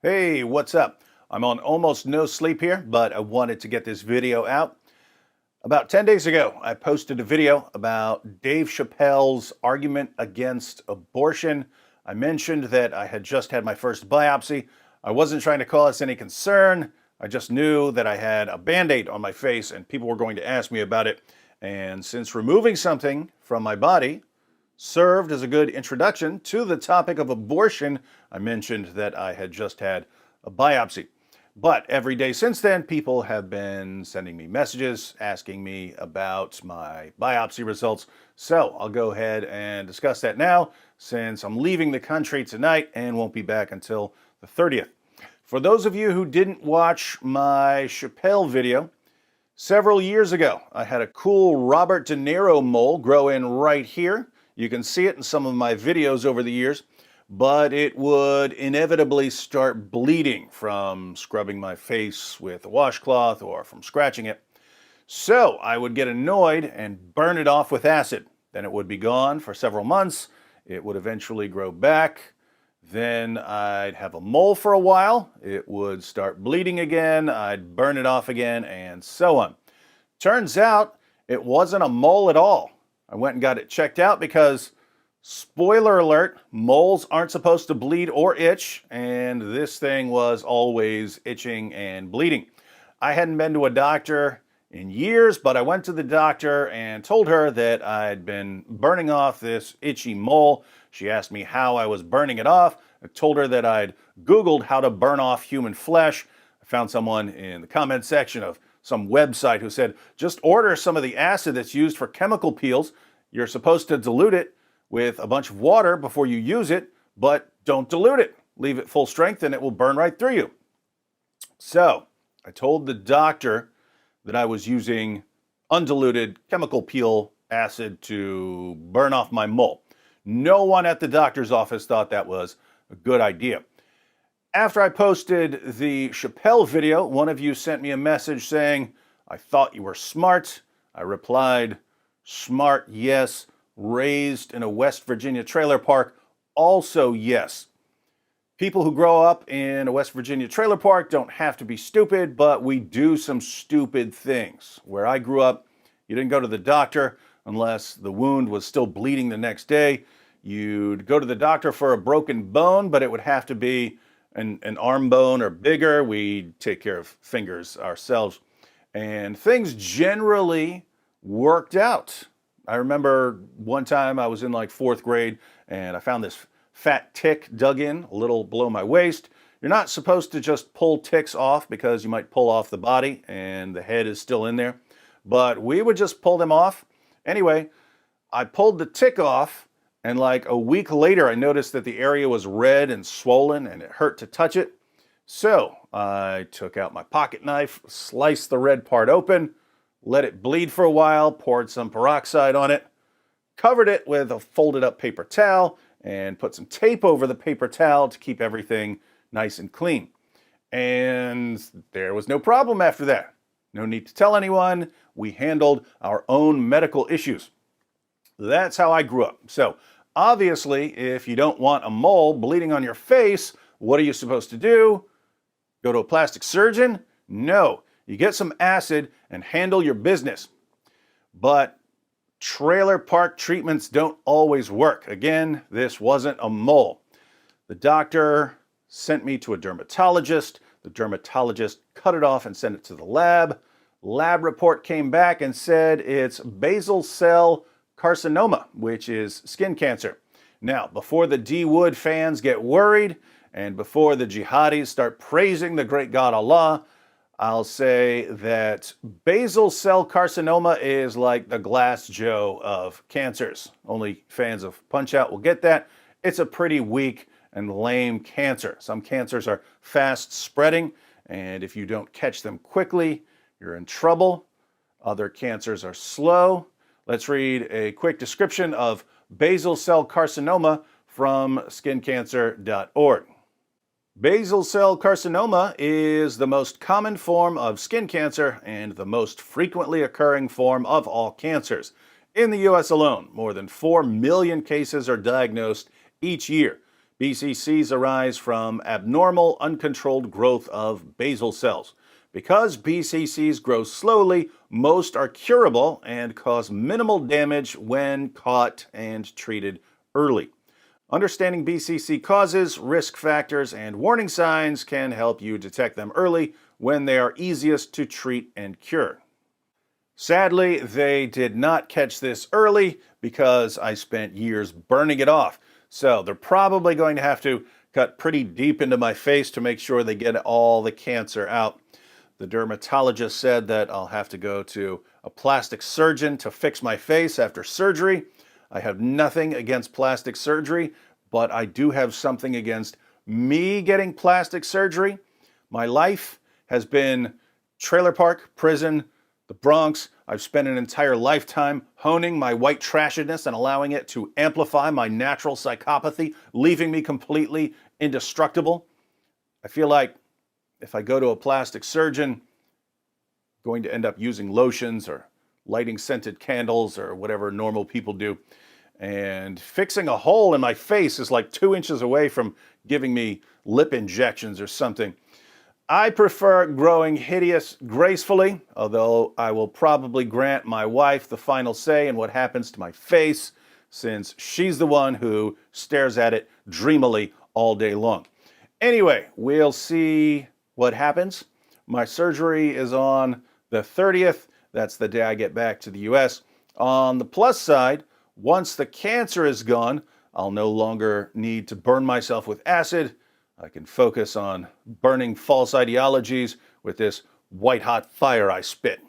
Hey, what's up? I'm on almost no sleep here, but I wanted to get this video out. About 10 days ago, I posted a video about Dave Chappelle's argument against abortion. I mentioned that I had just had my first biopsy. I wasn't trying to cause any concern. I just knew that I had a band-aid on my face and people were going to ask me about it. And since removing something from my body served as a good introduction to the topic of abortion, I mentioned that I had just had a biopsy. But every day since then, people have been sending me messages asking me about my biopsy results. So I'll go ahead and discuss that now since I'm leaving the country tonight and won't be back until the 30th. For those of you who didn't watch my Chappelle video, several years ago, I had a cool Robert De Niro mole grow in right here. You can see it in some of my videos over the years, but it would inevitably start bleeding from scrubbing my face with a washcloth or from scratching it. So I would get annoyed and burn it off with acid. Then it would be gone for several months. It would eventually grow back. Then I'd have a mole for a while. It would start bleeding again. I'd burn it off again, and so on. Turns out it wasn't a mole at all. I went and got it checked out because, spoiler alert, moles aren't supposed to bleed or itch, and this thing was always itching and bleeding. I hadn't been to a doctor in years, but I went to the doctor and told her that I'd been burning off this itchy mole. She asked me how I was burning it off. I told her that I'd Googled how to burn off human flesh. I found someone in the comment section of some website who said, just order some of the acid that's used for chemical peels. You're supposed to dilute it with a bunch of water before you use it, but don't dilute it. Leave it full strength and it will burn right through you. So I told the doctor that I was using undiluted chemical peel acid to burn off my mole. No one at the doctor's office thought that was a good idea. After I posted the Chappelle video, one of you sent me a message saying, I thought you were smart. I replied, smart, yes. Raised in a West Virginia trailer park, also yes. People who grow up in a West Virginia trailer park don't have to be stupid, but we do some stupid things. Where I grew up, you didn't go to the doctor unless the wound was still bleeding the next day. You'd go to the doctor for a broken bone, but it would have to be an arm bone or bigger. We'd take care of fingers ourselves. And things generally worked out. I remember one time I was in like 4th grade and I found this fat tick dug in a little below my waist. You're not supposed to just pull ticks off because you might pull off the body and the head is still in there. But we would just pull them off. Anyway, I pulled the tick off, and like a week later, I noticed that the area was red and swollen and it hurt to touch it. So I took out my pocket knife, sliced the red part open, let it bleed for a while, poured some peroxide on it, covered it with a folded up paper towel, and put some tape over the paper towel to keep everything nice and clean. And there was no problem after that. No need to tell anyone. We handled our own medical issues. That's how I grew up. So obviously, if you don't want a mole bleeding on your face, what are you supposed to do? Go to a plastic surgeon? No. You get some acid and handle your business. But trailer park treatments don't always work. Again, this wasn't a mole. The doctor sent me to a dermatologist. The dermatologist cut it off and sent it to the lab. Lab report came back and said it's basal cell carcinoma, which is skin cancer. Now, before the D. Wood fans get worried and before the jihadis start praising the great God Allah, I'll say that basal cell carcinoma is like the Glass Joe of cancers. Only fans of Punch-Out will get that. It's a pretty weak and lame cancer. Some cancers are fast spreading, and if you don't catch them quickly, you're in trouble. Other cancers are slow. Let's read a quick description of basal cell carcinoma from skincancer.org. Basal cell carcinoma is the most common form of skin cancer and the most frequently occurring form of all cancers. In the U.S. alone, more than 4 million cases are diagnosed each year. BCCs arise from abnormal, uncontrolled growth of basal cells. Because BCCs grow slowly, most are curable and cause minimal damage when caught and treated early. Understanding BCC causes, risk factors, and warning signs can help you detect them early when they are easiest to treat and cure. Sadly, they did not catch this early because I spent years burning it off. So they're probably going to have to cut pretty deep into my face to make sure they get all the cancer out. The dermatologist said that I'll have to go to a plastic surgeon to fix my face after surgery. I have nothing against plastic surgery, but I do have something against me getting plastic surgery. My life has been trailer park, prison, the Bronx. I've spent an entire lifetime honing my white trashedness and allowing it to amplify my natural psychopathy, leaving me completely indestructible. I feel like if I go to a plastic surgeon, I'm going to end up using lotions or lighting scented candles or whatever normal people do. And fixing a hole in my face is like 2 inches away from giving me lip injections or something. I prefer growing hideous gracefully, although I will probably grant my wife the final say in what happens to my face, since she's the one who stares at it dreamily all day long. Anyway, we'll see what happens. My surgery is on the 30th. That's the day I get back to the US. On the plus side, once the cancer is gone, I'll no longer need to burn myself with acid. I can focus on burning false ideologies with this white-hot fire I spit.